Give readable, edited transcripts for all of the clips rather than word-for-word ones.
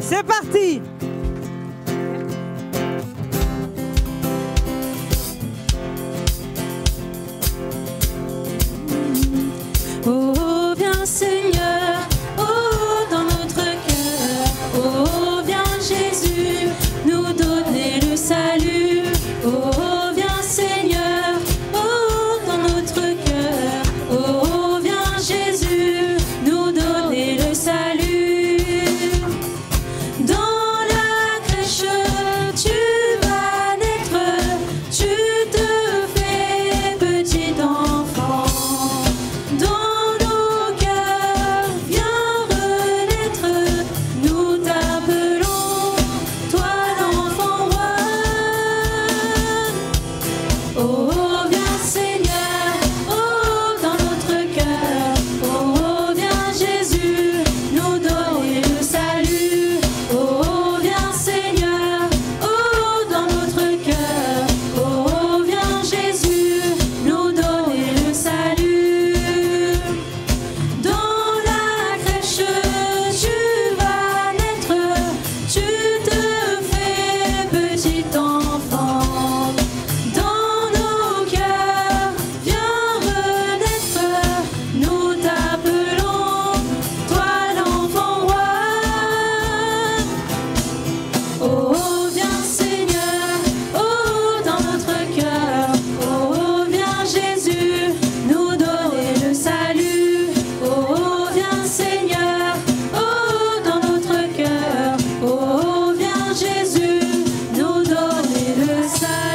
C'est parti. Oh, viens Seigneur, oh, dans notre cœur. Oh, viens Jésus, nous donner le salut. Oh, viens Seigneur, oh, dans notre cœur. Oh, viens Jésus, nous donner le salut. Dans la crèche, tu vas naître, tu te fais petit enfant. Dans nos cœurs, viens renaître, nous t'appelons, toi l'enfant roi. Oh, viens Seigneur, oh, dans notre cœur. Oh, viens Jésus, nous donner le salut. Oh, viens Seigneur, oh, dans notre cœur. Oh, viens Jésus, nous donner le salut. Dans la crèche, tu vas naître, tu te fais petit enfant. Dans nos cœurs, viens renaître, nous t'appelons, toi l'enfant roi. Oh, viens Seigneur, oh, dans notre cœur. Oh, viens Jésus, nous donner le salut. Oh, viens Seigneur, oh, dans notre cœur. Oh, viens Jésus, nous donner le salut.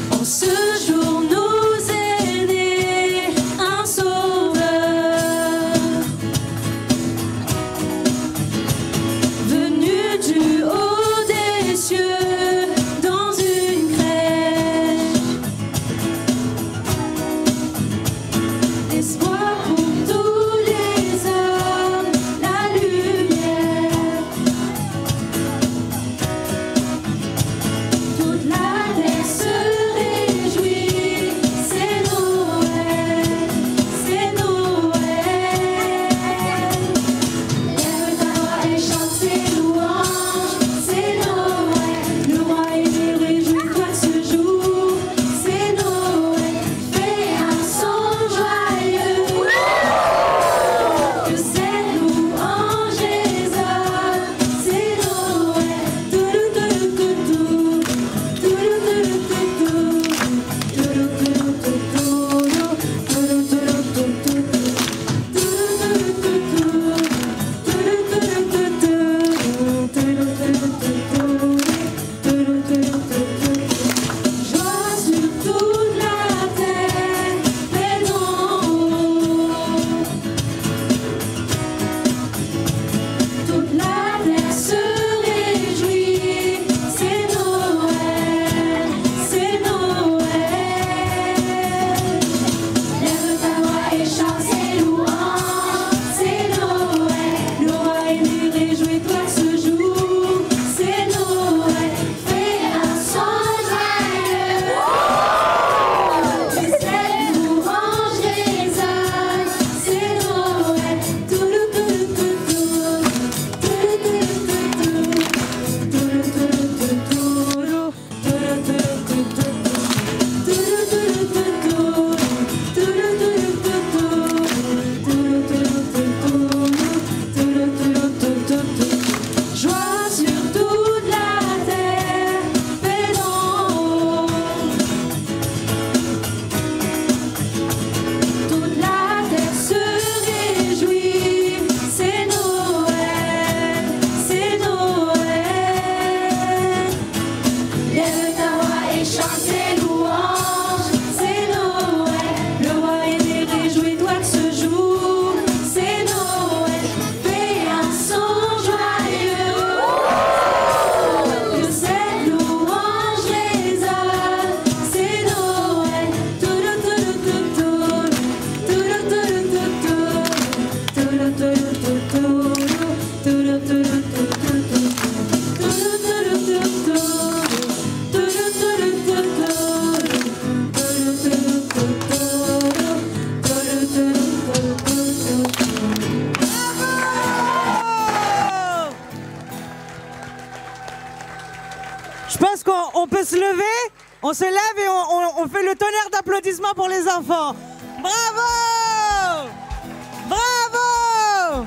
En ce jour nous est né un sauveur, venu du haut des cieux dans une crèche. on peut se lever? On se lève et on fait le tonnerre d'applaudissements pour les enfants. Bravo! Bravo!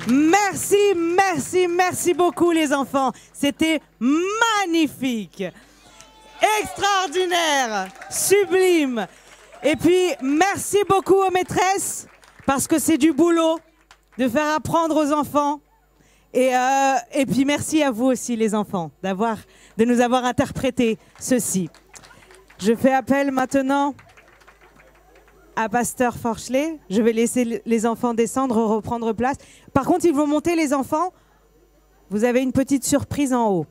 Merci, merci, merci beaucoup les enfants. C'était magnifique, extraordinaire, sublime. Et puis, merci beaucoup aux maîtresses, parce que c'est du boulot de faire apprendre aux enfants. Et puis, merci à vous aussi les enfants, de nous avoir interprété ceci. Je fais appel maintenant à Pasteur Forchelet. Je vais laisser les enfants descendre, reprendre place. Par contre, ils vont monter les enfants. Vous avez une petite surprise en haut.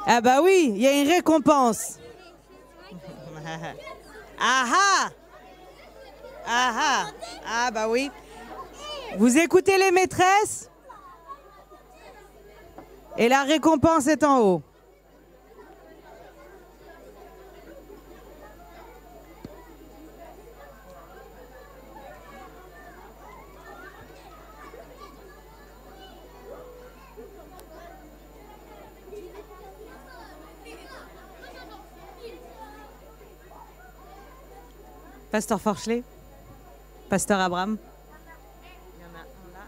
Ah bah oui, il y a une récompense. Ah ah! Ah ah! Ah bah oui. Vous écoutez les maîtresses? Et la récompense est en haut. Pasteur Forchelet, Pasteur Abraham. Il y en a un là.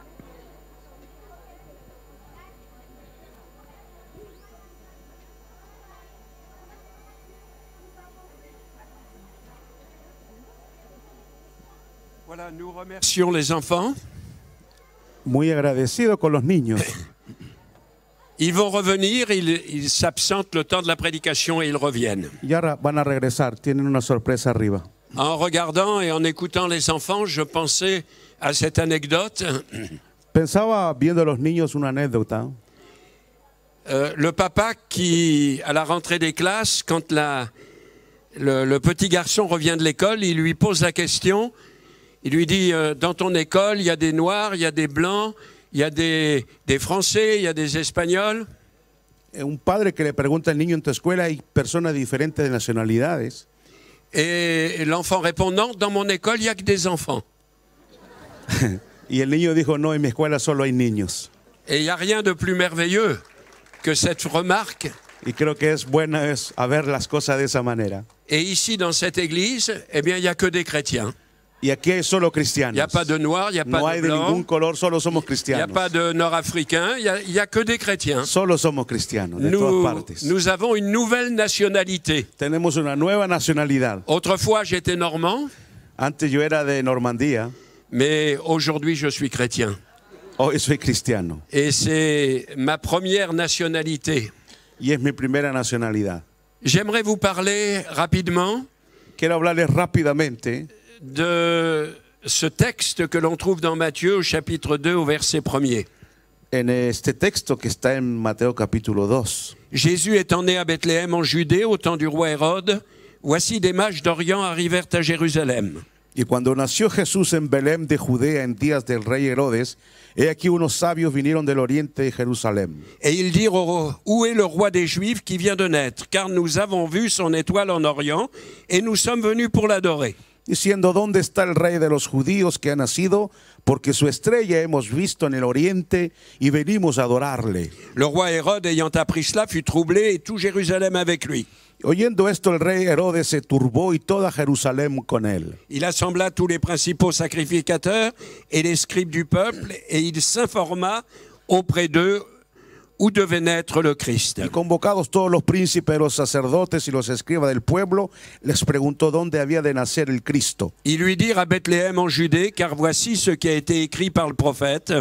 Voilà, nous remercions les enfants. Muy agradecido con los niños. Ils vont revenir, ils s'absentent le temps de la prédication et ils reviennent. Y ahora van a regresar, tienen una sorpresa arriba. En regardant et en écoutant les enfants, je pensais à cette anecdote. Pensaba viendo a los niños una anécdota. Le papa qui, à la rentrée des classes, quand le petit garçon revient de l'école, il lui pose la question, il lui dit dans ton école, il y a des Noirs, il y a des Blancs, il y a des Français, il y a des Espagnols. Un padre que le pregunta al niño en tu escuela, hay personas de diferentes nacionalidades. Et l'enfant répond non, dans mon école, il n'y a que des enfants. Y el niño dijo, no, en mi escuela solo hay niños. Et il n'y a rien de plus merveilleux que cette remarque. Y creo que es buena a ver las cosas de esa manera. Et ici, dans cette église, eh bien, il n'y a que des chrétiens. Y aquí hay solo Il cristianos. n'y a pas de noirs, il n'y a No pas hay de de ningún blancs, color, solo somos il n'y a cristianos. pas de nord-africains, il n'y a que des chrétiens. Solo somos cristianos, de todas partes. Nous avons une nouvelle nationalité. Tenemos una nueva nacionalidad. Autrefois, j'étais normand, Antes yo era de Normandía, mais aujourd'hui, je suis chrétien. hoy soy cristiano. Et c'est ma première nationalité. Y es mi primera nacionalidad. J'aimerais vous parler rapidement Quiero hablarles rápidamente de ce texte que l'on trouve dans Matthieu au chapitre 2 au verset 1er. en este texto que está en Mateo capítulo 2. Jésus étant né à Bethléem en Judée au temps du roi Hérode, voici des mages d'Orient arrivèrent à Jérusalem. Y cuando nació Jesús en Belén de Judea en días del rey Herodes, he aquí unos sabios vinieron del oriente de Jerusalén. Et ils dirent, où est le roi des Juifs qui vient de naître? Car nous avons vu son étoile en Orient et nous sommes venus pour l'adorer. Diciendo, ¿dónde está el rey de los judíos que ha nacido? Porque su estrella hemos visto en el oriente y venimos a adorarle. Le roi Hérode, ayant appris cela, fut troublé et tout Jérusalem avec lui. Oyendo esto, el rey Herodes se turbó y toda Jerusalén con él. Il assembla tous les principaux sacrificateurs et les scribes du peuple et il s'informa auprès d'eux où devait naître le Christ. Y convocados todos los príncipes, los sacerdotes y los escribas del pueblo, les preguntó dónde había de nacer el Cristo. Ils lui dirent à Bethléem en Judée, car voici ce qui a été écrit par le prophète.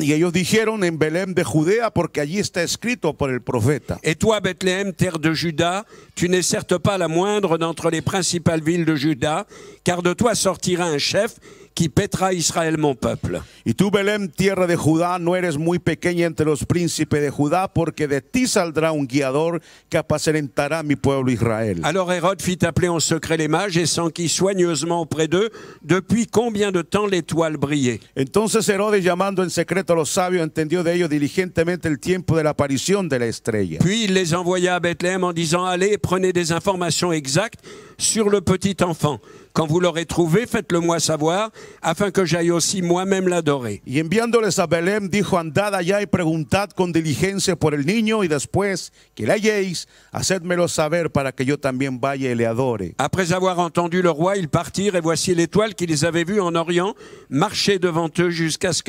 Y ellos dijeron en Belén de Judea, porque allí está escrito por el profeta. Et toi, Bethléem, terre de Juda, tu n'es certes pas la moindre d'entre les principales villes de Juda, car de toi sortira un chef qui paîtra Israël, mon peuple. Y tú, Belén, tierra de Judá, no eres muy pequeña entre los príncipes de Judá, porque de ti saldrá un guiador que apacentará mi pueblo Israel. Alors Hérode fit appeler en secret les mages et s'enquit soigneusement auprès d'eux depuis combien de temps l'étoile brillait. Entonces Herodes, llamando en secreto a los sabios, entendió de ellos diligentemente el tiempo de la aparición de la estrella. Puis il les envoya à Bethléem en disant, allez, prenez des informations exactes sur le petit enfant. Quand vous l'aurez trouvé, faites-le moi savoir, afin que j'aille aussi moi-même l'adorer. Y enviándoles a Belén, dijo, andad allá y preguntad con diligencia por el niño, y después que le halléis, hacedmelo saber para que yo también vaya y le adore. Après avoir entendu le roi, ils partirent, et voici l'étoile qu'ils avaient vue en Orient marcher devant eux jusqu'à ce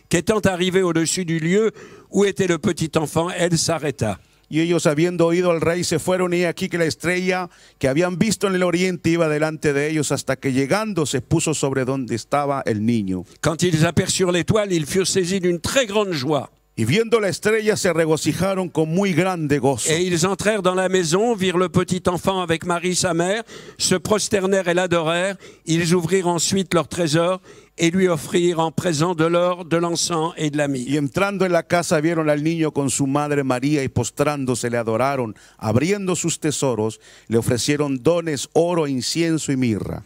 qu'étant arrivée au-dessus du lieu où était le petit enfant, elle s'arrêta. Y ellos, habiendo oído al rey, se fueron, y aquí que la estrella que habían visto en el oriente iba delante de ellos, hasta que llegando se puso sobre donde estaba el niño. Quand ils aperçurent l'étoile, ils furent saisis d'une très grande joie. Y viendo la estrella se regocijaron con muy grande gozo. Et ils entrèrent dans la maison, virent le petit enfant avec Marie sa mère, se prosternèrent et l'adorèrent. Ils ouvrirent ensuite leur trésor et lui offrirent en présent de l'or, de l'encens et de la myrrhe. Y entrando en la casa vieron al niño con su madre María, y postrándose le adoraron. Abriendo sus tesoros, le ofrecieron dones, oro, incienso y mirra.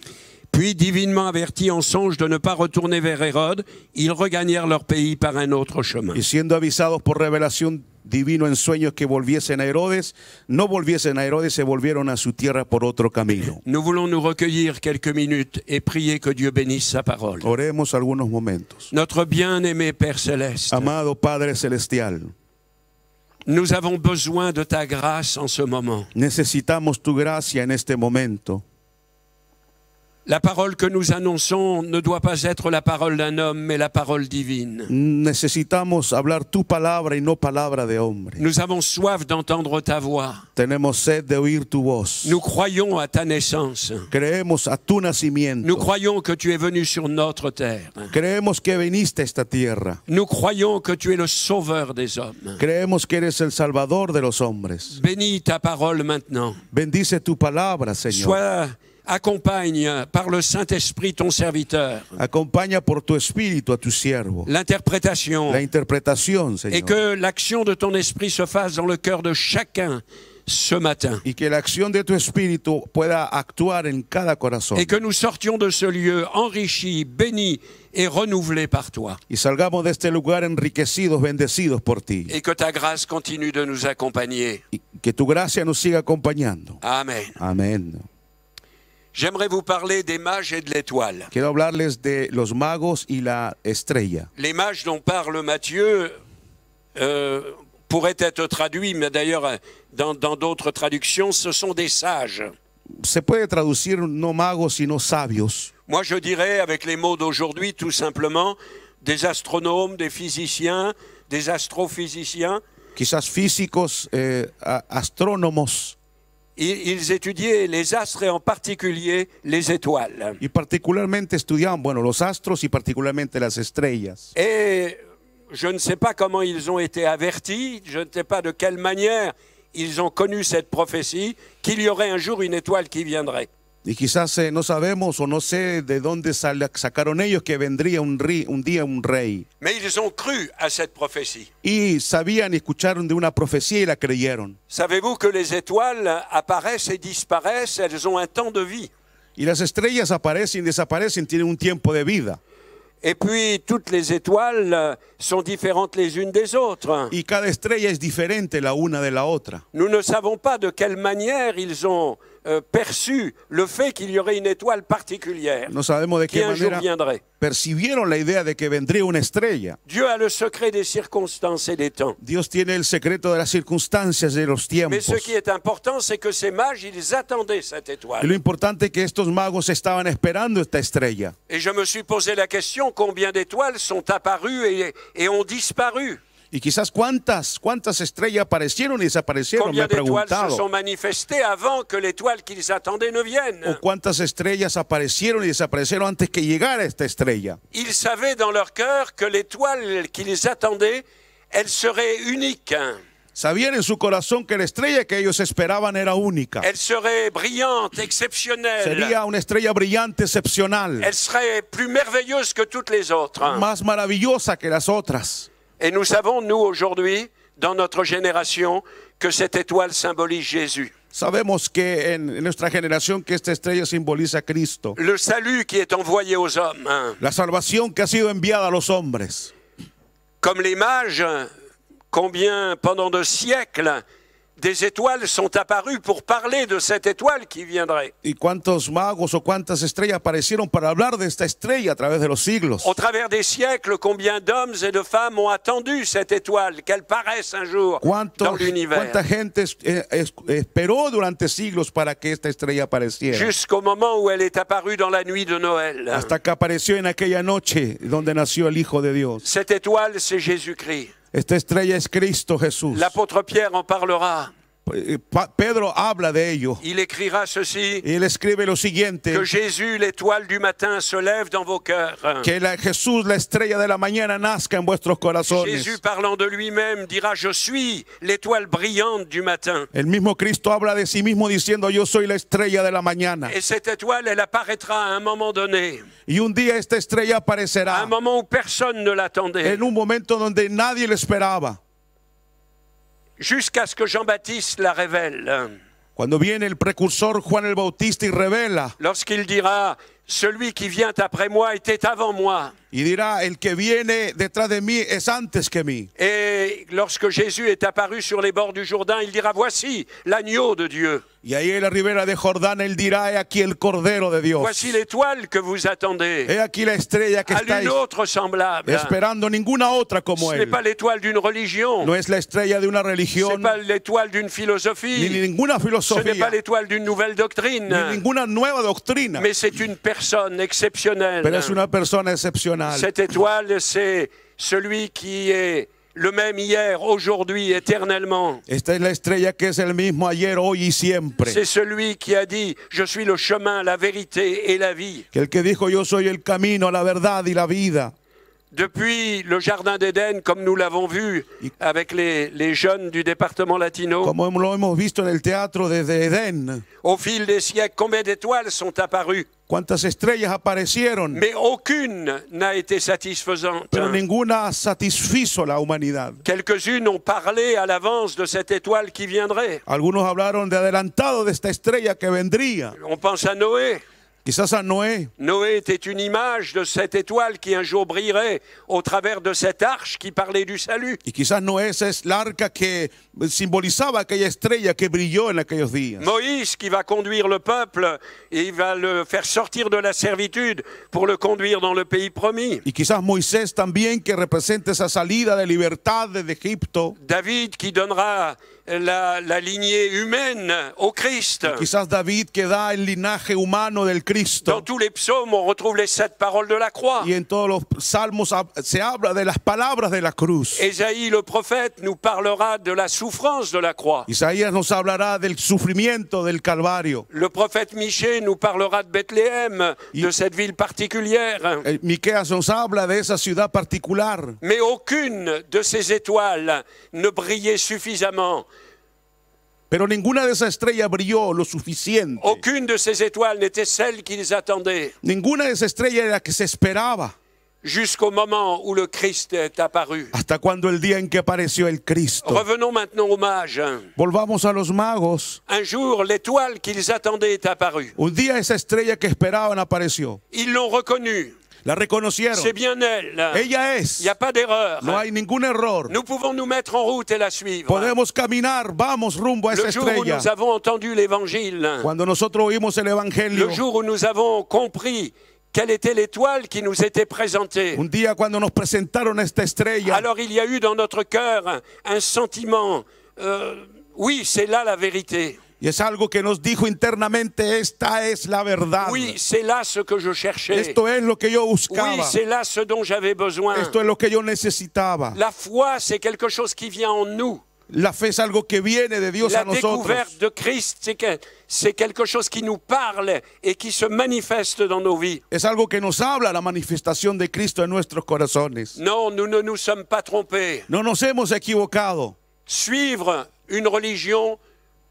Puis, divinement avertis en songe de ne pas retourner vers Hérode, ils regagnèrent leur pays par un autre chemin. Y siendo avisados por revelación divino en sueños que volviesen a Herodes, no volviesen a Herodes, se volvieron a su tierra por otro camino. Nous voulons nous recueillir quelques minutes et prier que Dieu bénisse sa parole. Oremos algunos momentos. Notre bien-aimé Père Céleste, Amado Padre Celestial, nous avons besoin de ta grâce en ce moment. necesitamos tu gracia en este momento. La parole que nous annonçons ne doit pas être la parole d'un homme, mais la parole divine. Necesitamos hablar tu palabra y no palabra de hombre. Nous avons soif d'entendre ta voix. Tenemos sed de oír tu voz. Nous croyons à ta naissance. Creemos a tu nacimiento. Nous croyons que tu es venu sur notre terre. Creemos que viniste a esta tierra. Nous croyons que tu es le sauveur des hommes. Creemos que eres el salvador de los hombres. Bénis ta parole maintenant. Bendice tu palabra, Señor. Accompagne par le Saint-Esprit ton serviteur. Acompaña por tu espíritu a tu siervo. L'interprétation. La interpretación, Et Señor. que l'action de ton esprit se fasse dans le cœur de chacun ce matin. Y que la acción de tu espíritu pueda actuar en cada corazón. Et que nous sortions de ce lieu enrichis, bénis et renouvelés par toi. Y salgamos de este lugar enriquecidos, bendecidos por ti. Et que ta grâce continue de nous accompagner. Y que tu gracia nos siga acompañando. Amen. Amén. J'aimerais vous parler des mages et de l'étoile. Quiero hablarles de los magos y la estrella. Les mages dont parle Matthieu pourraient être traduits, mais d'ailleurs dans d'autres traductions, ce sont des sages. Se puede traducir no magos sino sabios. Moi je dirais avec les mots d'aujourd'hui tout simplement des astronomes, des physiciens, des astrophysiciens. Quizás físicos, astrónomos. Ils étudiaient les astres et en particulier les étoiles. Y particularmente estudiaban, bueno, los astros y particularmente las estrellas. Et je ne sais pas comment ils ont été avertis, je ne sais pas de quelle manière ils ont connu cette prophétie, qu'il y aurait un jour une étoile qui viendrait. Y quizás no sabemos o no sé de dónde sacaron ellos que vendría un día un rey. Mais ils ont cru à cette prophétie. Y sabían y escucharon de una profecía y la creyeron. Savez-vous que les étoiles apparaissent et disparaissent, elles ont un temps de vie. Y las estrellas aparecen y desaparecen, tienen un tiempo de vida. Et puis toutes les étoiles sont différentes les unes des autres. Y cada estrella es diferente la una de la otra. Nous ne savons pas de quelle manière ils ont perçu le fait qu'il y aurait une étoile particulière No sabemos de qui qué un jour manera viendrait. percibieron la idea de que vendría una estrella. Dieu a le secret des circonstances et des temps. Dios tiene el secreto de las circunstancias de los tiempos. Mais ce qui est important, c'est que ces mages, ils attendaient cette Y étoile. lo importante es que estos magos estaban esperando esta estrella. Et je me suis posé la question, combien d'étoiles sont apparues et ont disparu? Y quizás cuántas estrellas aparecieron y desaparecieron, me Combien he d'étoiles se preguntado. sont manifestées avant que l'étoile qu'ils attendaient ne vienne? O cuántas estrellas aparecieron y desaparecieron antes que llegara esta estrella. Ils savaient dans leur cœur que l'étoile qu'ils attendaient, elle serait unique. Sabían en su corazón que la estrella que ellos esperaban era única. Elle serait brillante, exceptionnelle. Sería una estrella brillante, excepcional, Elle serait plus merveilleuse que toutes les autres. más maravillosa que las otras. Et nous savons, nous, aujourd'hui, dans notre génération, que cette étoile symbolise Jésus. Sabemos que en nuestra generación que esta estrella simboliza a Cristo. Le salut qui est envoyé aux hommes. La salvación que ha sido enviada a los hombres. Comme les mages, combien, pendant de siècles, des étoiles sont apparues pour parler de cette étoile qui viendrait. ¿Y cuántos magos o cuántas estrellas aparecieron para hablar de esta estrella a través de los siglos? Au travers des siècles, combien d'hommes et de femmes ont attendu cette étoile, qu'elle paraisse un jour dans l'univers. ¿Cuánta gente esperó durante siglos para que esta estrella apareciera? Jusqu'au moment où elle est apparue dans la nuit de Noël. Hasta que apareció en aquella noche donde nació el Hijo de Dios. Cette étoile, c'est Jésus-Christ. Esta estrella es Cristo Jesús. L'apôtre Pierre en parlera. Pedro habla de ello. Il écrira ceci, Y él escribe lo siguiente: que Jésus, l'étoile du matin, se lève dans vos cœurs. que Jesús, la estrella de la mañana, nazca en vuestros corazones. Jésus, parlant de lui-même, dira, je suis l'étoile brillante du matin. El mismo Cristo habla de sí mismo diciendo: yo soy la estrella de la mañana. Et cette étoile, elle apparaîtra à un moment donné, Y un día esta estrella à aparecerá un moment où personne ne l'attendait, en un momento donde nadie lo esperaba. jusqu'à ce que Jean-Baptiste la révèle. Cuando viene el precursor Juan el Bautista y revela, Lorsqu'il dira, celui qui vient après moi était avant moi. y dirá: el que viene detrás de mí es antes que mí. Et lorsque Jésus est apparu sur les bords du Jourdain, il dira, voici l'agneau de Dieu. Y ahí en la ribera de Jordán él dirá: he aquí el Cordero de Dios. Voici l'étoile que vous attendez. He aquí la estrella que À estáis l'une autre semblable. esperando, ninguna otra como Ce n'est él. pas l'étoile d'une religion. No es la estrella de una Ce n'est religión, pas l'étoile d'une ni philosophie. ninguna Ce n'est pas filosofía, l'étoile d'une nouvelle doctrine. ni ninguna nueva doctrina, Mais c'est une personne exceptionnelle. pero es una persona excepcional. Cette étoile, c'est celui qui est le même hier, aujourd'hui, éternellement. Esta es la estrella que es el mismo ayer, hoy y siempre. C'est celui qui a dit, je suis le chemin, la vérité et la vie. Que el que dijo: yo soy el camino, la verdad y la vida. Depuis le jardin d'Éden, comme nous l'avons vu avec les jeunes du département latino, Como lo hemos visto en el teatro desde Edén, au fil des siècles, combien d'étoiles sont apparues? cuántas estrellas aparecieron, Mais aucune n'a été satisfaisante. pero ninguna satisfizo la humanidad. Quelques-unes ont parlé à l'avance de cette étoile qui viendrait. Algunos hablaron de adelantado de esta estrella que vendría. On pense à Noé. Quizás a Noé. Noé était une image de cette étoile qui un jour brillerait au travers de cette arche qui parlait du salut. Y quizás Noé es la arca que simbolizaba aquella estrella que brilló en aquellos días. Moïse qui va conduire le peuple et il va le faire sortir de la servitude pour le conduire dans le pays promis. Y quizás Moisés también, que representa esa salida de libertad de Egipto. David qui donnera la lignée humaine au Christ. Quizás David, que da el linaje humano del Dans Cristo. tous les psaumes, on retrouve les 7 paroles de la croix. Y en todos los salmos se habla de las palabras de la cruz. Ésaïe le prophète nous parlera de la souffrance de la croix. Isaías nos hablará del sufrimiento del Calvario. Le prophète Michée nous parlera de Bethléem, de cette ville particulière. Miqueas nos habla de esa ciudad particular. Mais aucune de ces étoiles ne brillait suffisamment. Pero ninguna de esas estrellas brilló lo suficiente. Aucune de ces étoiles n'était celle qu'ils attendaient. Ninguna de esas estrellas era la que se esperaba. Jusqu'au moment où le Christ est apparu. Hasta cuando el día en que apareció el Cristo. Revenons maintenant aux mages. Volvamos a los magos. Un jour, l'étoile qu'ils attendaient est apparue. Un día esa estrella que esperaban apareció. Ils l'ont reconnue. La reconocieron. C'est bien elle. Ella Il es. n'y a pas d'erreur. No hay ningún error. Nous pouvons nous mettre en route et la suivre. Podemos caminar, vamos rumbo a esa Le jour où estrella. nous avons entendu l'évangile, Cuando nosotros oímos el Evangelio, le jour où nous avons compris quelle était l'étoile qui nous était présentée, un día cuando nos presentaron esta estrella, alors il y a eu dans notre cœur un sentiment, oui, c'est là la vérité. y es algo que nos dijo internamente: esta es la verdad. Oui, c'est là ce que je cherchais. Esto es lo que yo Oui, buscaba. c'est là ce dont j'avais besoin. Esto es lo que yo necesitaba. La foi, c'est quelque chose qui vient en nous. La fe es algo que viene de Dios La a nosotros. découverte de Christ, c'est quelque chose qui nous parle et qui se manifeste dans nos vies. Es algo que nos habla la manifestación de Cristo en nuestros corazones. Non, nous ne nous sommes pas trompés. No nos hemos equivocado. Suivre une religion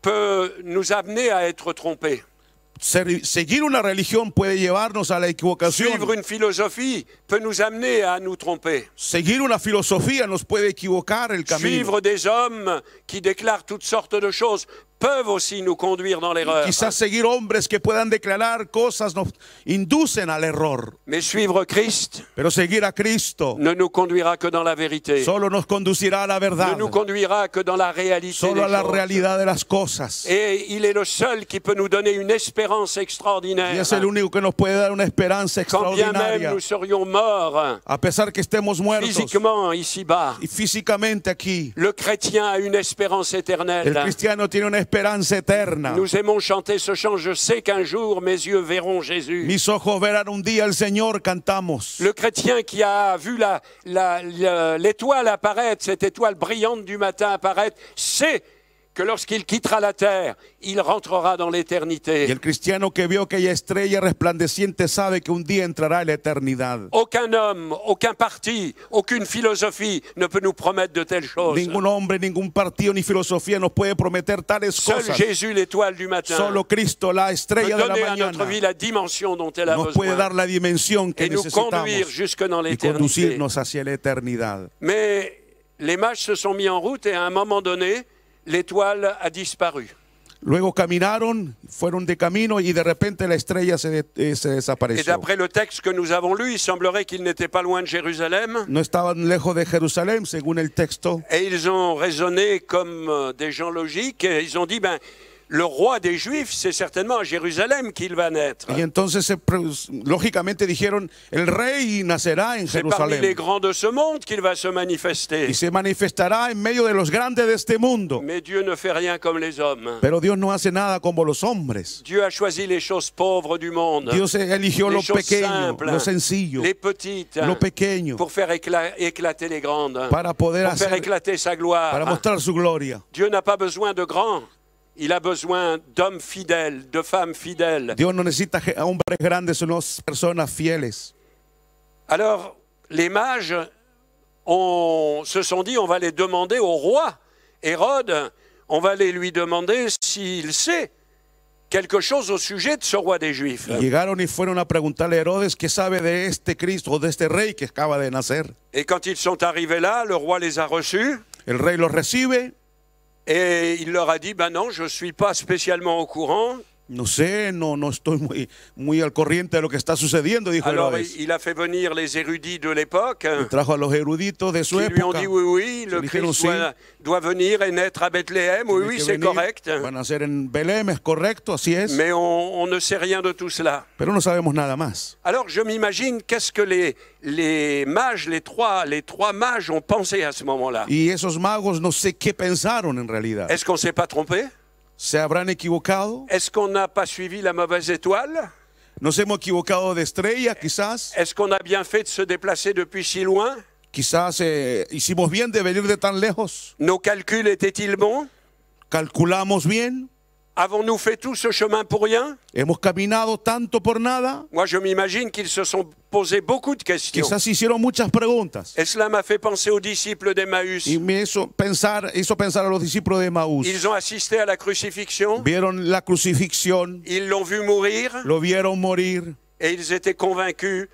peut nous amener à être trompés. Seguir una religión puede llevarnos a la equivocación. Suivre une philosophie peut nous amener à nous tromper. Seguir una filosofía nos puede equivocar el camino. Suivre des hommes qui déclarent toutes sortes de choses peuvent aussi nous conduire dans l'erreur. Quizás seguir hombres que puedan declarar cosas nos inducen al error. Mais suivre Christ Pero seguir a Cristo ne nous conduira que dans la vérité. solo nos conducirá a la Ne verdad, nous conduira que dans la réalité solo a des la choses. realidad de las cosas. Et il est le seul qui peut nous donner une espérance Y extraordinaire. es el único que nos puede dar una esperanza Quand bien même extraordinaria. nous serions morts A pesar que estemos muertos physiquement ici-bas, y físicamente aquí, le chrétien a une espérance el éternelle. cristiano tiene una esperanza eterna. Nous aimons chanter ce chant, je sais qu'un jour mes yeux verront Jésus. Mis ojos verán un día al Señor, cantamos. Le chrétien qui a vu l'étoile apparaître, cette étoile brillante du matin apparaître, sait que lorsqu'il quittera la terre, il rentrera dans Y l'éternité. el cristiano que vio aquella estrella resplandeciente sabe que un día entrará en la eternidad. Aucun homme, aucun parti, aucune philosophie ne peut nous promettre de telles choses. Ningún hombre, ningún partido ni filosofía nos puede prometer tales Seul cosas. Jésus, l'étoile du matin, Solo Cristo, la peut estrella de la donner à notre mañana, vie la dimension dont elle a nos puede besoin dar la dimensión que et nous conduire necesitamos jusque dans y l'éternité. conducirnos hacia la eternidad. Mais les mages se sont mis en route et à un moment donné, l'étoile a disparu. Luego caminaron, fueron de camino y de repente la estrella se Et desapareció. d'après le texte que nous avons lu, il semblerait qu'ils n'étaient pas loin de Jérusalem. No estaban lejos de Jerusalén, según el texto. Et ils ont raisonné comme des gens logiques. Et ils ont dit, ben, le roi des Juifs, c'est certainement à Jérusalem qu'il va naître. Y entonces, lógicamente dijeron, el rey nacerá en C'est parmi les Jerusalén grands de ce monde qu'il va se manifester. y se manifestará en medio de los grandes de este mundo. Mais Dieu ne fait rien comme les hommes. Pero Dios no hace nada como los hombres. Dieu a choisi les choses pauvres du monde, Dios eligió les lo choses pequeño, simples, lo sencillo, les petites, lo pequeño, pour faire éclater les grandes, para poder pour faire hacer, éclater sa para gloire. mostrar su gloria. Dieu n'a pas besoin de grands, il a besoin d'hommes fidèles, de femmes fidèles. Dios no necesita hombres grandes, sino personas fieles. Alors, les mages se sont dit, on va les demander au roi Hérode, on va lui demander s'il sait quelque chose au sujet de ce roi des Juifs. Y llegaron y fueron a preguntarle a Herodes qué sabe de este Cristo, de este rey que acaba de nacer. Et quand ils sont arrivés là, le roi les a reçus. El rey los recibe. Et il leur a dit, ben non, je ne suis pas spécialement au courant. No sé, no estoy muy al corriente de lo que está sucediendo, dijo Alors Herodes. il a fait venir les érudits de l'époque Y trajo a los eruditos de su qui lui ont época. dit, oui, le dijeron, Christ doit venir et naître à Bethléem. Oui, Tiene oui, que c'est venir, correct. Van a ser en Belém, es correcto, así es. Mais on ne sait rien de tout cela. Pero no sabemos nada más. Alors je m'imagine qu'est-ce que les mages, les trois mages ont pensé à ce moment-là. Y esos magos no sé qué pensaron en realidad. Est-ce qu'on ne s'est pas trompé? ¿Se habrán equivocado? Est-ce qu'on n'a pas suivi la mauvaise étoile? ¿Nos hemos equivocado de estrella, quizás? Est-ce qu'on a bien fait de se déplacer depuis si loin? Quizás hicimos bien de venir de tan lejos. Nos calculs étaient-ils bons? ¿Calculamos bien? Avons-nous fait tout ce chemin pour rien? ¿Hemos caminado tanto por nada? Moi, je m'imagine qu'ils se sont posé beaucoup de questions. Quizás hicieron muchas preguntas. Et cela m'a fait penser aux disciples d'Emmaüs. Y me hizo pensar a los discípulos de Emaús. Ils ont assisté à la crucifixion, Vieron la crucifixión, ils l'ont vu mourir, lo vieron morir et ils étaient convaincus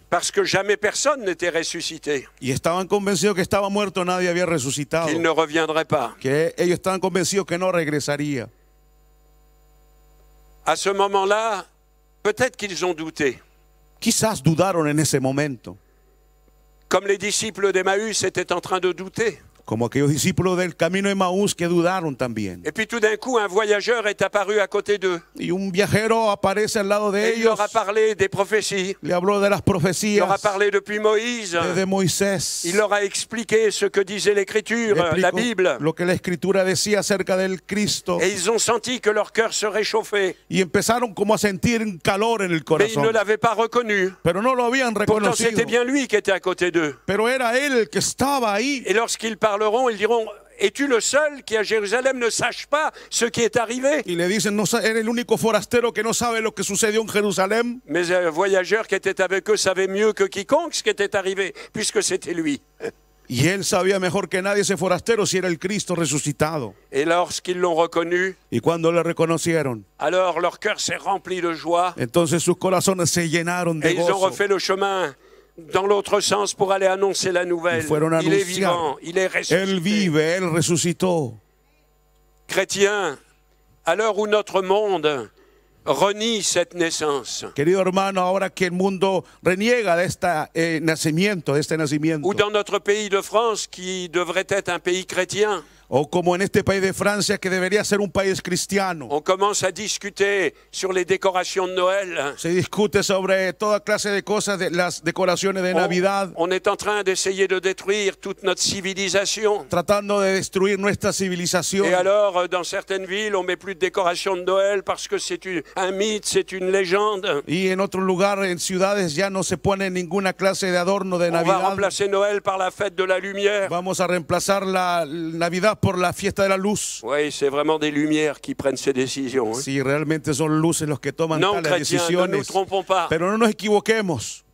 parce que jamais personne n'était ressuscité, y estaban convencidos que estaba muerto, nadie había resucitado. qu'il ne reviendrait pas. Que ellos estaban convencidos que no regresaría. À ce moment-là, peut-être qu'ils ont douté. Quizás dudaron en ese momento, Comme les disciples d'Emmaüs étaient en train de douter. como aquellos discípulos del camino de Emaús que dudaron también. Et puis tout d'un coup, un voyageur est apparu à côté d'eux. Y un viajero aparece al lado de Et il ellos, leur a parlé des prophéties. le habló de las Il leur a profecías parlé depuis Moïse. de Moisés. Il leur a expliqué ce que disait l'Écriture, Le la explicó Bible. lo que la Escritura decía acerca del Cristo. Et ils ont senti que leur cœur se réchauffait. Y empezaron como a sentir un calor en el Mais ils ne corazón. l'avaient pas reconnu. Pero no lo habían Pourtant, reconocido. c'était bien lui qui était à côté d'eux. Pero era él el que estaba ahí. Et lorsqu'ils parleront, ils diront, es-tu le seul qui à Jérusalem ne sache pas ce qui est arrivé? Y le dicen, no, eres el único forastero que no sabe lo que sucedió en Jerusalén. Mais un voyageur qui était avec eux savait mieux que quiconque ce qui était arrivé, puisque c'était lui. Y él sabía mejor que nadie ese forastero si era el Cristo resucitado. Et lorsqu'ils l'ont reconnu, Y cuando le reconocieron, alors leur cœur s'est rempli de joie entonces sus corazones se llenaron de et ils ont gozo. refait le chemin dans l'autre sens pour aller annoncer la nouvelle. Y fueron a Il est anunciar. vivant, il est ressuscité. Él vive, él resucitó. Chrétien, à l'heure où notre monde renie cette naissance, Querido hermano, ahora que el mundo reniega de este nacimiento, ou dans notre pays de France qui devrait être un pays chrétien, o como en este país de Francia que debería ser un país cristiano, on commence à discuter sur les décorations de Noël. se discute sobre toda clase de cosas, de las decoraciones de Navidad, On est en train d'essayer de détruire toute notre civilisation. tratando de destruir nuestra civilización. Et alors, dans certaines villes, on met plus de décorations de Noël parce que c'est un mythe, c'est une légende. Y en otros lugares, en ciudades, ya no se pone ninguna clase de adorno de On va Navidad. remplacer Noël par la fête de la lumière. Vamos a reemplazar la Navidad por la fiesta de la luz. Oui, c'est vraiment des lumières qui prennent ces décisions. Hein. Si realmente son luces los que toman Non, tales chrétiens, ne nous decisiones. trompons pas. Pero no nos equivoquemos.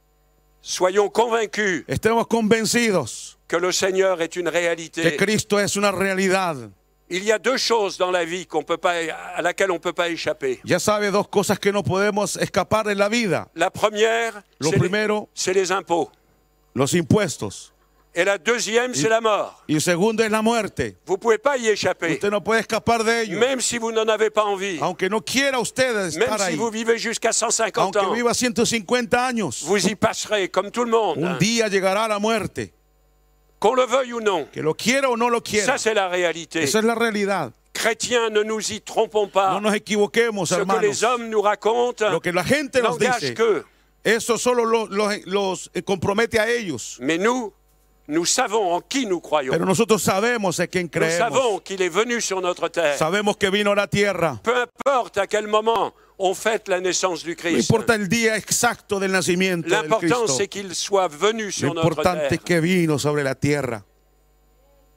Soyons convaincus Estemos convencidos que le Seigneur est une que réalité. Cristo es una realidad. Il y a deux choses dans la vie à laquelle on ne peut pas échapper. Ya sabe, dos cosas que no podemos escapar en la vida. La première, Lo primero, c'est les impôts. los impuestos. Et la deuxième, c'est la mort. Y segundo es la muerte. Vous ne pouvez pas y échapper. Usted no puede escapar de ello. Même si vous n'en avez pas envie. Aunque no quiera usted Même estar si ahí. vous vivez jusqu'à 150 Aunque ans. viva 150 años. Vous y passerez comme tout le monde. Un día llegará la muerte. Qu'on le veuille ou non. Que lo quiera o no lo quiera. Ça, c'est la réalité. Esa es la realidad. Chrétiens, ne nous y trompons pas. No nos equivoquemos, Ce que hermanos. les hommes nous racontent Lo que la gente nos n'engage dice, qu'eux. eso solo los compromete a ellos. Mais nous savons en qui nous croyons. Pero nosotros sabemos en quién Nous creemos. savons qu'il est venu sur notre terre. Sabemos que vino a la tierra. Peu importe à quel moment on fête la naissance du No Christ. importa el día exacto del nacimiento del L'important, Cristo. c'est qu'il soit venu Lo sur notre importante terre. es que vino sobre la tierra.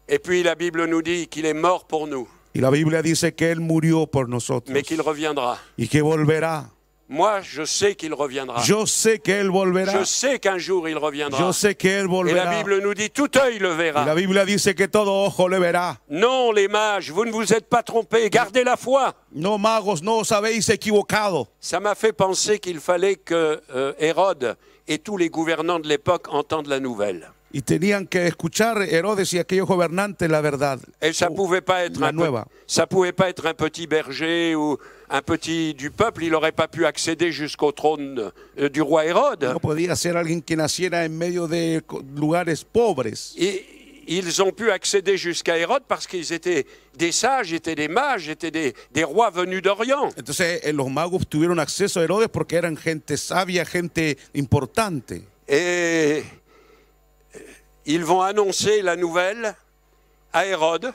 Et puis la Bible nous dit qu'il est mort pour nous, Y la Biblia dice que Él murió por nosotros. mais qu'il reviendra. Y que volverá. Moi, je sais qu'il reviendra. Yo sé que Él volverá. Je sais qu'un jour il reviendra. Yo sé que Él Et la volverá. Bible nous dit tout œil le Y la verra. Biblia dice que todo ojo le verá. Non, les mages, vous ne vous êtes pas trompés. Gardez la foi. No, magos, no os habéis equivocado. Ça m'a fait penser qu'il fallait que Hérode et tous les gouvernants de l'époque entendent la nouvelle. Y tenían que escuchar Herodes y aquellos gobernantes la verdad. Et ça pouvait pas être La nueva. ça pouvait pas être un petit berger ou un petit du peuple. Il n'aurait pas pu accéder jusqu'au trône du roi Hérode. No podía ser alguien que naciera en medio de lugares pobres. Et ils ont pu accéder jusqu'à Hérode parce qu'ils étaient des sages, étaient des mages, étaient des rois venus d'Orient. Entonces los magos tuvieron acceso a Herodes porque eran gente sabia, gente importante. Et ils vont annoncer la nouvelle à Hérode.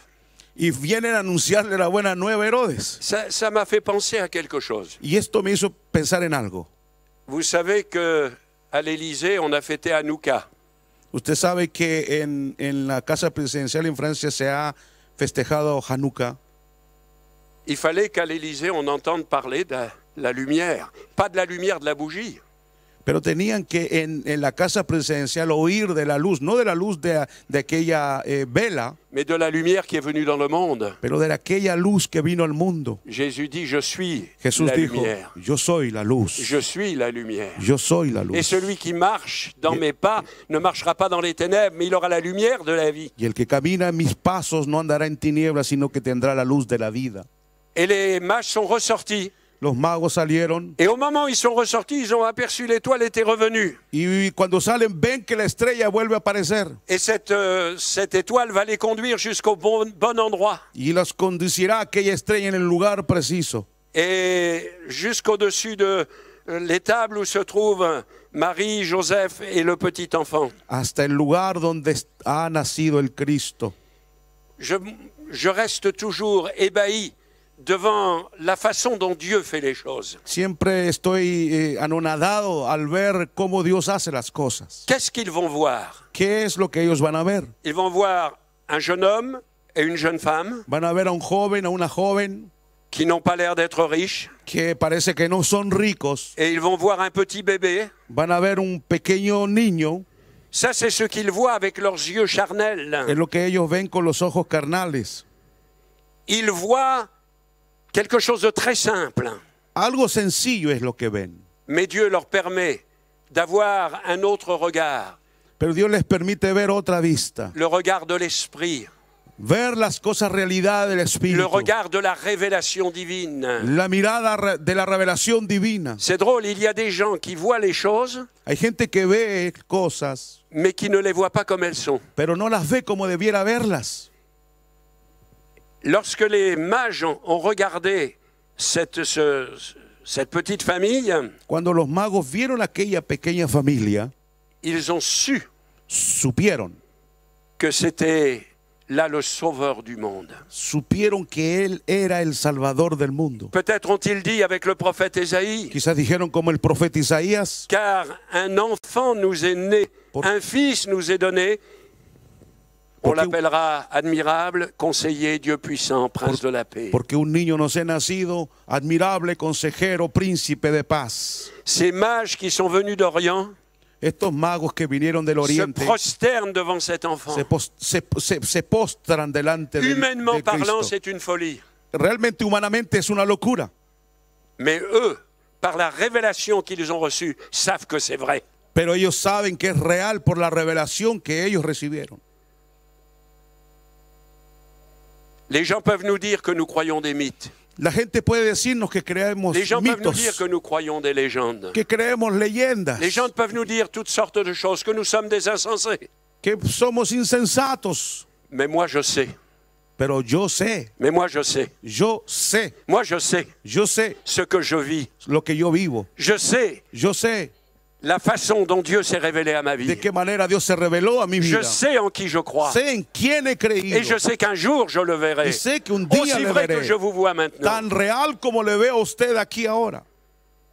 Y vienen a anunciarle la buena nueva a Herodes. Ça m'a fait penser à quelque chose. Y esto me hizo pensar en algo. Vous savez qu'à l'Élysée, on a fêté Hanouka. Usted sabe que en la casa presidencial en Francia se ha festejado Hanukkah. Il fallait qu'à l'Élysée, on entende parler de la lumière. Pas de la lumière de la bougie. Pero tenían que en la casa presidencial oír de la luz, no de la luz de aquella vela, Mais de la lumière qui est venue dans le monde. pero de aquella luz que vino al mundo. Jésus dit, je suis Jesús la dijo, lumière. yo soy la luz, Je suis la lumière. yo soy la Et luz. celui qui marche dans mes pas ne marchera pas dans les ténèbres, mais il aura la lumière de la vie. Y el que camina en mis pasos no andará en tinieblas, sino que tendrá la luz de la vida. Et les mages sont ressortis. Los magos salieron Et au moment où ils sont ressortis, ils ont aperçu l'étoile était revenue. y cuando salen ven que la estrella vuelve a aparecer Et cette étoile va les conduire jusqu'au bon endroit. y los conducirá aquella estrella en el lugar preciso. Et jusqu'au-dessus de l'étable où se trouvent Marie, Joseph et le petit enfant. Hasta el lugar donde ha nacido el Cristo. Je reste toujours ébahi devant la façon dont Dieu fait les choses. Siempre estoy anonadado al ver cómo Dios hace las cosas. Qu'est-ce qu'ils vont voir? ¿Qué es lo que ellos van a ver? Ils vont voir un jeune homme et une jeune femme Van a ver a un joven, a una joven qui n'ont pas l'air d'être riches. que parece que no son ricos. Et ils vont voir un petit bébé. Van a ver un pequeño niño. Ça, c'est ce qu'ils voient avec leurs yeux charnels. Es lo que ellos ven con los ojos carnales. Ils voient quelque chose de très simple. Algo sencillo es lo que ven. Mais Dieu leur permet d'avoir un autre regard, Pero Dios les permite ver otra vista. le regard de l'esprit. Ver las cosas realidad del le Espíritu. regard de la révélation divine. La mirada de la revelación divina. C'est drôle, il y a des gens qui voient les choses, Hay gente que ve cosas, mais qui ne les voient pas comme elles sont. pero no las ve como debiera verlas. Lorsque les mages ont regardé cette petite famille, Cuando los magos vieron aquella pequeña familia, ils ont su supieron que c'était là le sauveur du monde. supieron que Él era el Salvador del mundo. Peut-être ont-ils dit avec le prophète Ésaïe, Quizás dijeron como el profeta Isaías, car un enfant nous est né, un fils nous est donné, on Porque- l'appellera admirable, conseiller, Dieu puissant, prince de la paix. porque un niño nos ha nacido, admirable consejero, príncipe de paz. Ces mages qui sont venus d'Orient Estos magos que vinieron del se oriente prosternent devant cet enfant. se postran delante de Humainement parlant, Cristo. c'est une folie. Realmente, humanamente, es una locura. Mais eux, par la révélation qu'ils ont reçue, savent que c'est vrai. Pero ellos saben que es real por la revelación que ellos recibieron. Les gens peuvent nous dire que nous croyons des mythes. La gente puede decirnos que creemos Les gens peuvent nous dire mitos, que nous croyons des légendes. que creemos leyendas, Les gens peuvent nous dire toutes sortes de choses, que nous sommes des insensés. que somos insensatos. Mais moi, je sais. Pero yo sé, Mais moi, je sais. yo sé, Moi, je sais yo sé ce que je vis. lo que yo vivo. Je sais Yo sé la façon dont Dieu s'est révélé à ma vie. de qué manera Dios se reveló a mi Je vida. sais en qui je crois. Sé en quién he creído. Et je sais qu'un jour, je le verrai. Y sé que un día Aussi le vrai que veré. je vous vois maintenant. Tan real como le veo a usted aquí ahora.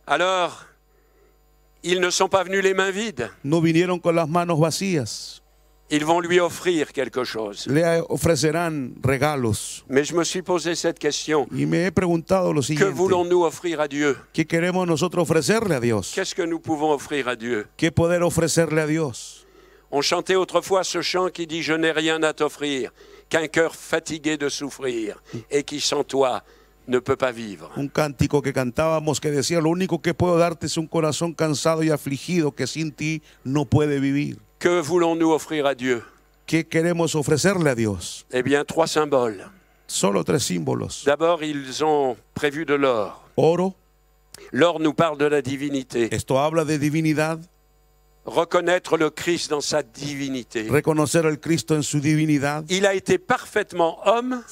Alors, ils ne sont pas venus les mains vides. No vinieron con las manos vacías. Ils vont lui offrir quelque chose. Le ofrecerán regalos. Mais je me suis posé cette question. Y me he preguntado lo Que siguiente. voulons-nous offrir à Dieu? ¿Qué queremos nosotros ofrecerle a Dios? Qu'est-ce que nous pouvons offrir à Dieu? ¿Qué poder ofrecerle a Dios? On chantait autrefois ce chant qui dit « Je n'ai rien à t'offrir qu'un cœur fatigué de souffrir et qui sans toi ne peut pas vivre. Un cántico que cantábamos que decía, lo único que puedo darte es un corazón cansado y afligido que sin ti no puede vivir. » Que voulons-nous offrir à Dieu? ¿Qué queremos ofrecerle a Dios? Eh bien, 3 symboles. Solo 3 símbolos. D'abord, ils ont prévu de l'or. Oro, L'or nous parle de la divinité. esto habla de divinidad. Reconnaître le Christ dans sa divinité. Reconocer al Cristo en su divinidad. Il a été parfaitement homme,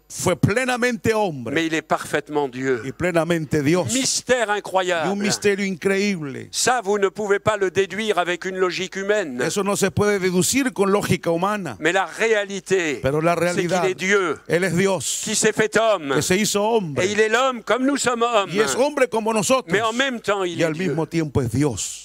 Fue plenamente hombre mais il est parfaitement Dieu. y plenamente Dios. Mystère Y un incroyable. misterio increíble. Ça, vous ne pouvez pas le déduire avec une logique humaine. Eso no se puede deducir con lógica humana. Mais la réalité, Pero la c'est realidad, qu'il est Dieu, Él es Dios, qui s'est fait homme. que se hizo hombre. Et il est l'homme comme nous sommes hommes. Y es hombre como nosotros. Mais en même temps, il Y est al Dieu. mismo tiempo es Dios.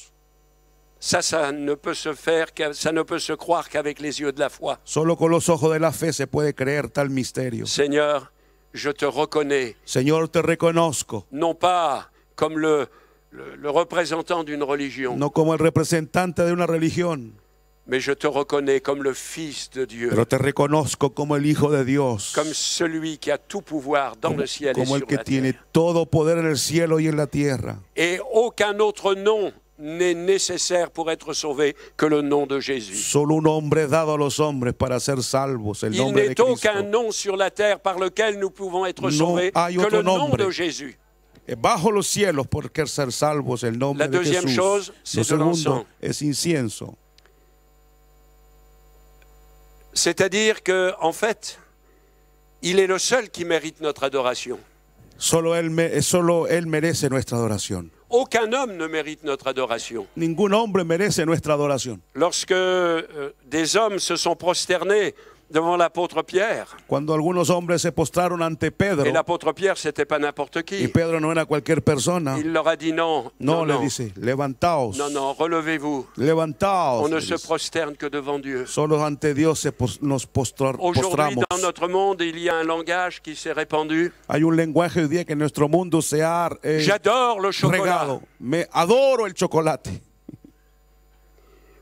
Ça ne peut se faire, ça ne peut se croire qu'avec les yeux de la foi. Solo con los ojos de la fe se puede creer tal misterio. Seigneur, je te reconnais, Señor, te reconozco, non pas comme le représentant d'une religion, no como el representante de una religión, mais je te reconnais comme le Fils de Dieu, pero te reconozco como el Hijo de Dios, comme celui qui a tout pouvoir dans le ciel et como el sur que la tiene terre. todo poder en el cielo y en la tierra. Et aucun autre nom n'est nécessaire pour être sauvé que le nom de Jésus. Solo un nombre dado a los hombres para ser salvos, el Il nombre de n'est Cristo. aucun nom sur la terre par lequel nous pouvons être No sauvés hay que otro le nom nombre. de Jésus. Bajo los cielos, porque ser salvos el nombre La de deuxième Jesús. chose, Lo c'est de segundo l'encens. es incienso. C'est-à-dire que, en fait, il est le seul qui mérite notre adoration. Solo él merece nuestra adoración. Aucun homme ne mérite notre adoration. Ningún hombre merece nuestra adoración. Lorsque des hommes se sont prosternés devant l'apôtre Pierre, Cuando algunos hombres se postraron ante Pedro, et l'apôtre Pierre, c'était pas n'importe y qui, Pedro no era cualquier persona, il leur a dit non, no, non, le non, dice, levantaos, non, non, relevez-vous. levantaos. On ne le se dice. prosterne que devant Dieu. Solo ante Dios nos Aujourd'hui, postramos. dans notre monde, il y a un langage qui s'est répandu. Hay un lenguaje hoy día que en nuestro mundo se ha J'adore le chocolat. regado. Me adoro el chocolate.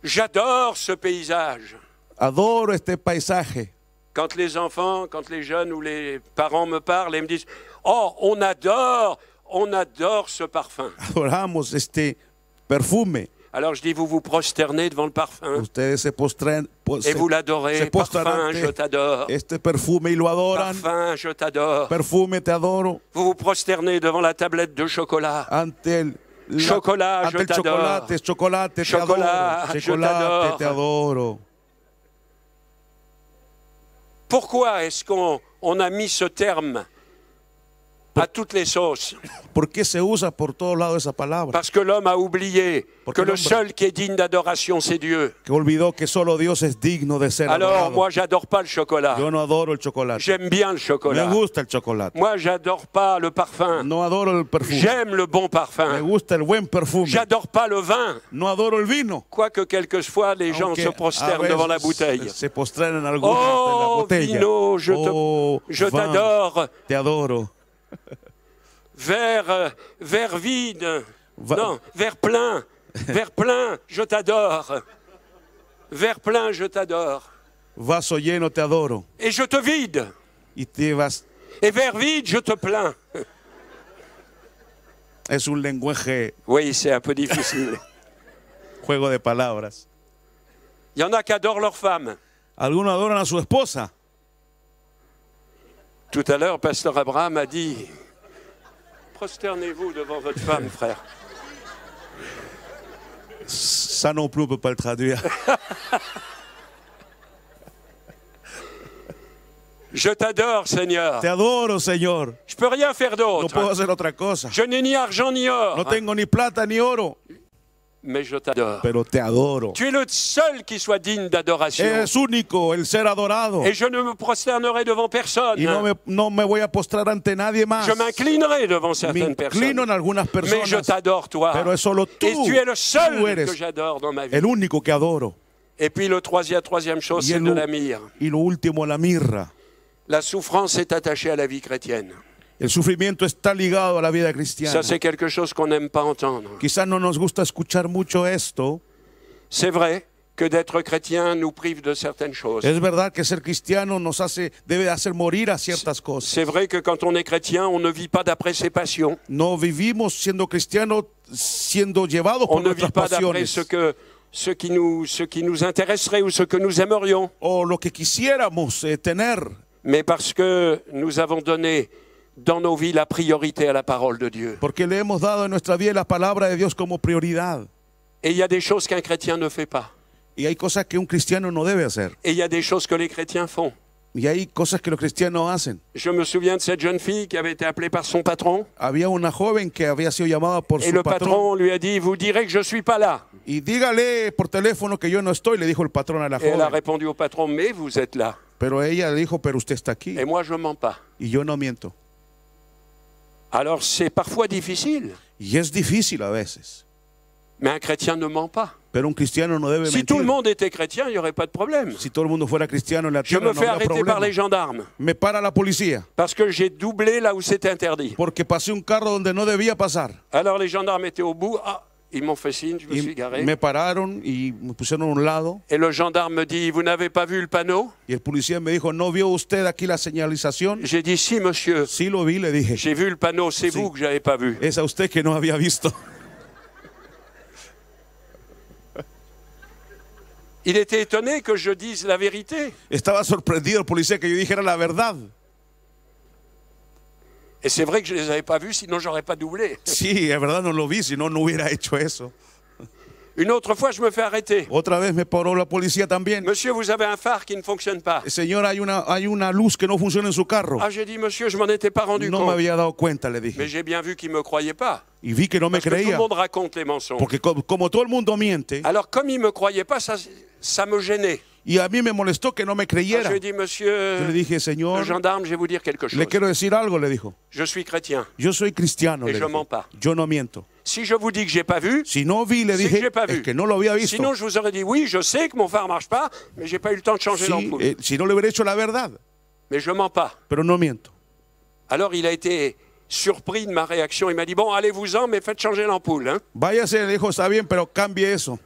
J'adore ce paysage. Adoro este paisaje. Quand les enfants, quand les jeunes ou les parents me parlent et me disent « Oh, on adore ce parfum. Adoramos este perfume. » Alors je dis, vous vous prosternez devant le parfum Ustedes se postran, et vous l'adorez. se postran Parfum, je ante t'adore. este perfume y lo adoran. Parfum, je t'adore. Perfume, te adoro. Vous vous prosternez devant la tablette de chocolat. Ante el, Chocolat, ante je el t'adore. chocolate, te Chocolat, adoro. je Chocolate, te t'adore. adoro. Pourquoi est-ce qu'on a mis ce terme à toutes les sauces? ¿Por qué se usa por todos lados esa palabra? Parce que l'homme a oublié Porque que le l'homme- seul qui est digne d'adoration, c'est Dieu. Que olvidó que solo Dios es digno de ser Alors, adorado. moi, j'adore pas le chocolat. Yo no adoro el chocolate. J'aime bien le Me chocolat. gusta el chocolate. Moi, j'adore pas le parfum. No adoro el perfume. J'aime le bon Me parfum. gusta el buen perfume. J'adore pas le vin. No adoro el vino. Quoique quelquefois, les gens Aunque se a prosternent devant la veces bouteille. se postran algunos ante la Oh, botella. vino, je Oh, vin, t'adore. te adoro. Verre vide. Va- Non, verre plein. Verre plein, je t'adore. Verre plein, je t'adore. Vaso lleno, te adoro. Et je te vide. Y te vas. Et verre vide, je te plains. Es un lenguaje, Oui, c'est un peu difficile. juego de palabras. Il y en a qui adorent leur femme. Algunos adoran a su esposa. Tout à l'heure, Pasteur Abraham a dit, prosternez-vous devant votre femme, frère. Ça non plus, on ne peut pas le traduire. Je t'adore, Seigneur. Te adoro, Señor. Je peux rien faire No puedo d'autre. hacer otra cosa. Je n'ai ni argent ni or, No tengo ni plata ni oro, mais je t'adore. pero te adoro. Tu es le seul qui soit digne d'adoration. Es único el ser adorado. Et je ne me prosternerai devant personne. Y no me voy a postrar ante nadie más. Je m'inclinerai devant Me certaines inclino en personnes. algunas Mais je personas, t'adore, toi. pero es solo tú. Et tu es le seul Tú eres que j'adore dans ma vie. el único que adoro. Et puis le troisième chose, Y, c'est de la myrrhe. y lo último, la mirra. La souffrance est attachée à la vie chrétienne. El sufrimiento está ligado a la vida cristiana. Ça, c'est quelque chose qu'on n'aime pas entendre. Quizás no nos gusta escuchar mucho esto. C'est vrai que d'être chrétien nous prive de certaines choses. Es verdad que ser cristiano debe hacer morir a ciertas cosas. C'est vrai que quand on est chrétien, on ne vit pas d'après ses passions. No vivimos siendo cristianos siendo llevados On por ne vit nuestras pas d'après pasiones ce qui nous intéresserait ou ce que nous aimerions. o lo que quisiéramos tener, Mais parce que nous avons donné dans nos vies la priorité à la parole de Dieu. porque le hemos dado en nuestra vida la palabra de Dios como prioridad. Et il y a des choses qu'un chrétien ne fait pas. Y hay cosas que un cristiano no debe hacer. Et il y a des choses que les chrétiens font. Y hay cosas que los cristianos hacen. Je me souviens de cette jeune fille qui avait été appelée par son patron. Había una joven que había sido llamada por Et su le patrón. patron lui a dit, vous direz que je ne suis pas là. Y dígale por teléfono que yo no estoy, le dijo el patrón a la Et elle a joven. répondu au patron, mais vous êtes là. Pero ella le dijo, pero usted está aquí. Et moi, je ne mens pas. Y yo no miento. Alors, c'est parfois difficile. Y es difícil a veces. Mais un chrétien ne ment pas. Pero un cristiano no debe Si tout le mentir. monde était chrétien, il n'y aurait pas de problème. Si todo el mundo fuera cristiano en la Je tierra, me no fais habría arrêter par problema. les gendarmes Me para la policía parce que j'ai doublé là où c'était interdit. porque pasé un carro donde no debía pasar. Alors les gendarmes étaient au bout. Ah, ils m'ont fait signe, je me suis Y garé. me pararon y me pusieron a un lado. Et le gendarme me dit, vous n'avez pas vu le panneau? Y el policía me dijo, ¿no vio usted aquí la señalización? J'ai dit, si monsieur, Sí lo vi, le dije. j'ai vu le panneau, c'est Si. vous que j'avais pas vu. Es a usted que no había visto. Il était étonné que je dise la vérité. Estaba sorprendido el policía que yo dijera la verdad. Et c'est vrai que je les avais pas vus, sinon j'aurais pas doublé. Sí, es verdad, no lo vi, si no, no hubiera hecho eso. Une autre fois, je me fais arrêter. Otra vez me paró la policía también. Monsieur, vous avez un phare qui ne fonctionne pas. Señor, hay una luz que no funciona en su carro. Ah, j'ai dit, monsieur, je m'en étais pas rendu No me compte. había dado cuenta, le Mais dije. j'ai bien vu qu'il me croyait pas. Y vi que no me Parce que tout le creía. monde raconte les mensonges. Porque como todo el mundo miente, Alors, comme il me croyait pas, ça me gênait. y a mí me molestó que no me Ah, creyera. je lui ai dit, monsieur, Yo le dije, le Señor, gendarme, je vais vous dire quelque chose. le quiero decir algo, le dijo. Je suis chrétien. Yo soy cristiano, Et le je dije. mens pas. Yo no miento. Si je vous dis que j'ai pas vu, Si no vi, le c'est que dije, j'ai pas vu. es que no lo había visto. Sinon je vous aurais dit, oui, je sais que mon phare marche pas, mais j'ai pas eu le temps de changer Sí, l'ampoule. si no le hubiera hecho la verdad, Mais je mens pas. pero no miento. Alors il a été surpris de ma réaction. Il m'a dit, bon, allez-vous-en, mais faites changer l'ampoule. Hein. Váyase, le dijo, está bien, pero cambie eso.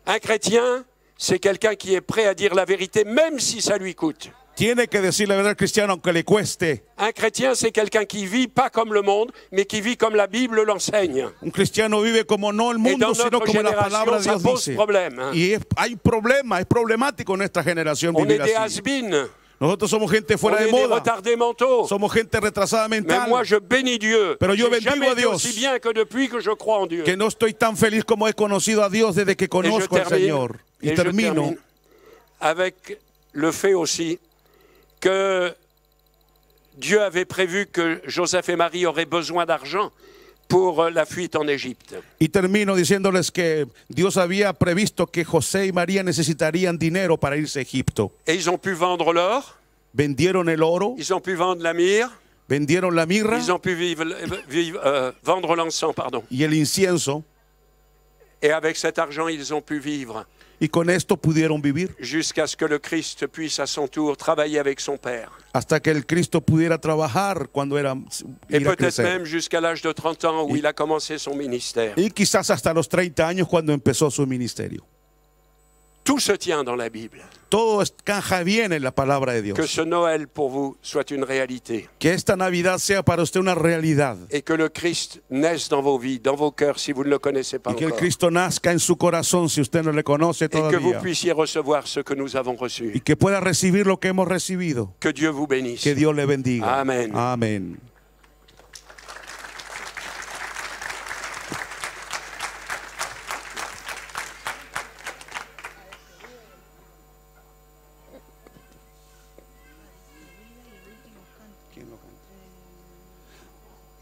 Un chrétien, c'est quelqu'un qui est prêt à dire la vérité, même si ça lui coûte. Tiene que decir la verdad al cristiano aunque le cueste. Un chrétien, c'est quelqu'un qui vit pas comme le monde, mais qui vit comme la Bible l'enseigne. Un cristiano vive como no el Et dans mundo, sino notre como la palabra génération, de ça Dios pose dice. problème. Hein. Y hay problema, es problemático en nuestra generación On est vivir des así. has-been, Nosotros somos gente on fuera de est des moda, retardés mentaux. somos gente retrasada Mais mental, moi, je bénis Dieu. Pero yo J'ai bendigo jamais a été Dios. aussi bien que depuis que je crois en Dieu. que no estoy tan feliz como he conocido a Dios desde que conozco al Señor. Y je termino termine avec le fait aussi que Dieu avait prévu que Joseph et Marie auraient besoin d'argent pour la fuite en Égypte. y termino diciéndoles que Dios había previsto que José y María necesitarían dinero para irse a Egipto. Et ils ont pu vendre l'or, Vendieron el oro, ils ont pu vendre la myrrhe, vendieron la mirra ils ont pu vendre l'encens, pardon. y el incienso, Et avec cet argent, ils ont pu vivre y con esto pudieron vivir jusqu'à ce que le Christ puisse à son tour travailler avec son Père. hasta que el Cristo pudiera trabajar cuando era Et ir a peut-être crecer. même jusqu'à l'âge de 30 ans où il a commencé son ministère. Y quizás hasta los 30 años cuando empezó su ministerio. Tout se tient dans la Bible. Todo encaja bien en la palabra de Que Dios. ce Noël pour vous soit une réalité. Que esta Navidad sea para usted una realidad. Et que le Christ naisse dans vos vies, dans vos cœurs, si vous ne le connaissez pas Y que el encore. Cristo nazca en su corazón si usted no le conoce Et que vous todavía. puissiez recevoir ce que nous avons Y reçu. que pueda recibir lo que hemos recibido. Que Dieu vous bénisse. Que Dios le bendiga. Amén. Amén.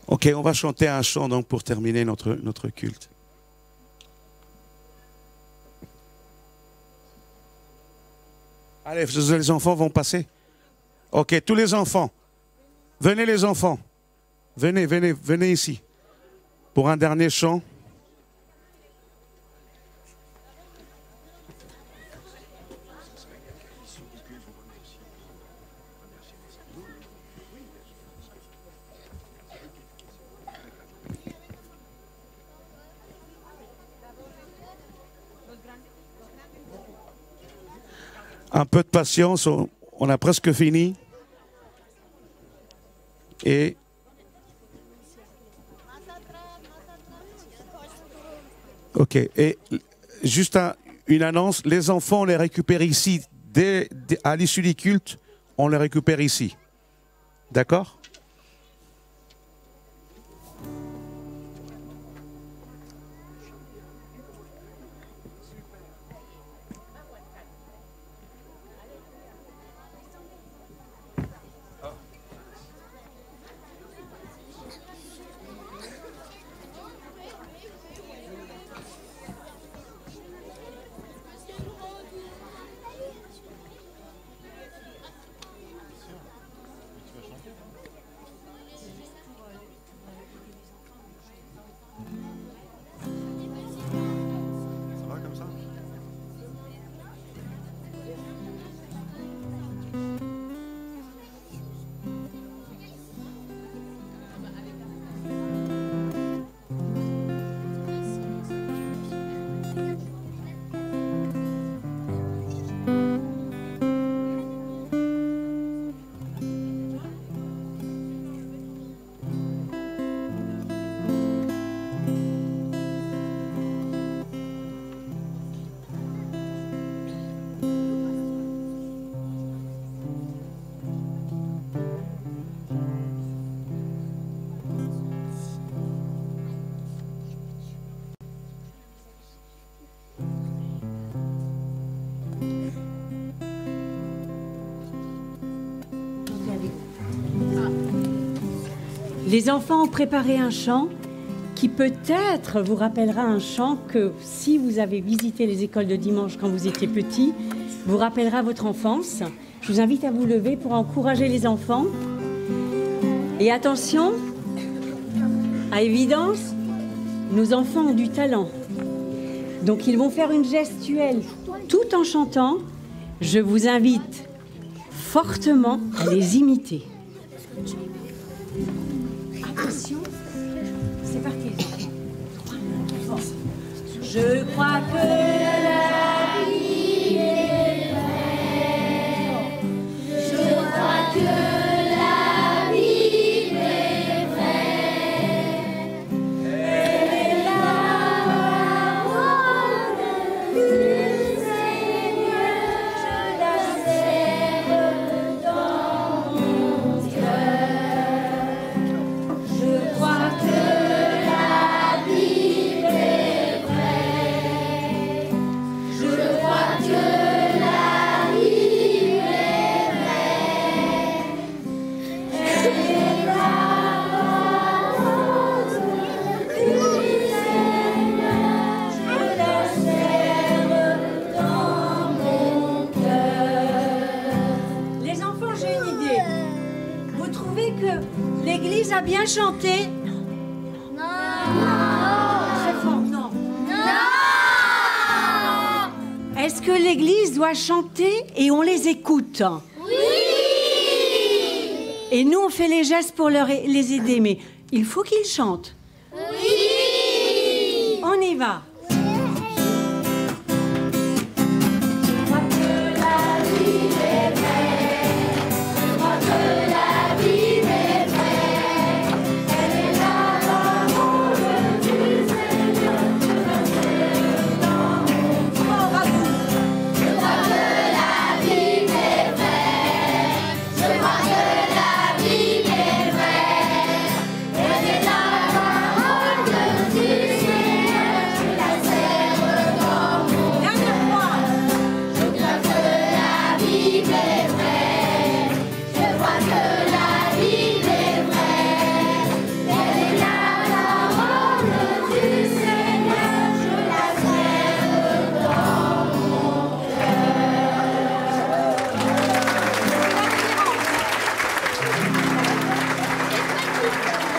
Ok, on va chanter un chant donc pour terminer notre culte. Allez, les enfants vont passer. Ok, tous les enfants. Venez les enfants. Venez, venez, venez ici. Pour un dernier chant. Un peu de patience, on a presque fini. Et ok, et juste une annonce, les enfants on les récupère ici, à l'issue du culte, on les récupère ici. D'accord ? Les enfants ont préparé un chant qui peut-être vous rappellera un chant que, si vous avez visité les écoles de dimanche quand vous étiez petit, vous rappellera votre enfance. Je vous invite à vous lever pour encourager les enfants. Et attention, à évidence, nos enfants ont du talent. Donc ils vont faire une gestuelle tout en chantant. Je vous invite fortement à les imiter. Attention, c'est parti. Je crois que la vie est belle. Je chanter? Non. Très fort, non. Est-ce que l'Église doit chanter et on les écoute? Oui. Et nous, on fait les gestes pour les aider, mais il faut qu'ils chantent. Oui. On y va.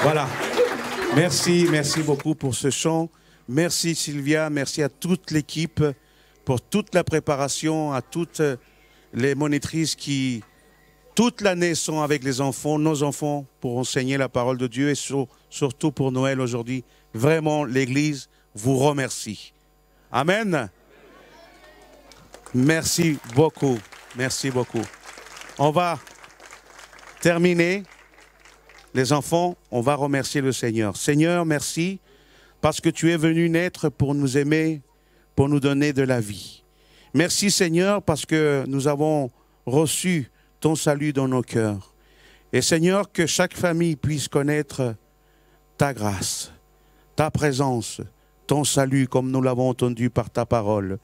Voilà. Merci beaucoup pour ce chant. Merci Sylvia, merci à toute l'équipe pour toute la préparation, à toutes les monitrices qui, toute l'année, sont avec les enfants, nos enfants, pour enseigner la parole de Dieu et surtout pour Noël aujourd'hui. Vraiment, l'Église vous remercie. Amen. Merci beaucoup. Merci beaucoup. On va terminer. Les enfants, on va remercier le Seigneur. Seigneur, merci parce que tu es venu naître pour nous aimer, pour nous donner de la vie. Merci Seigneur parce que nous avons reçu ton salut dans nos cœurs. Et Seigneur, que chaque famille puisse connaître ta grâce, ta présence, ton salut comme nous l'avons entendu par ta parole.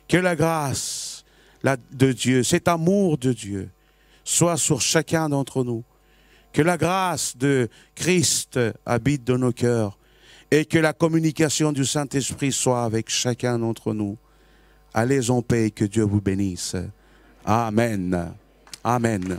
Que la grâce de Dieu, cet amour de Dieu soit sur chacun d'entre nous. Que la grâce de Christ habite dans nos cœurs et que la communication du Saint-Esprit soit avec chacun d'entre nous. Allez en paix et que Dieu vous bénisse. Amen. Amen.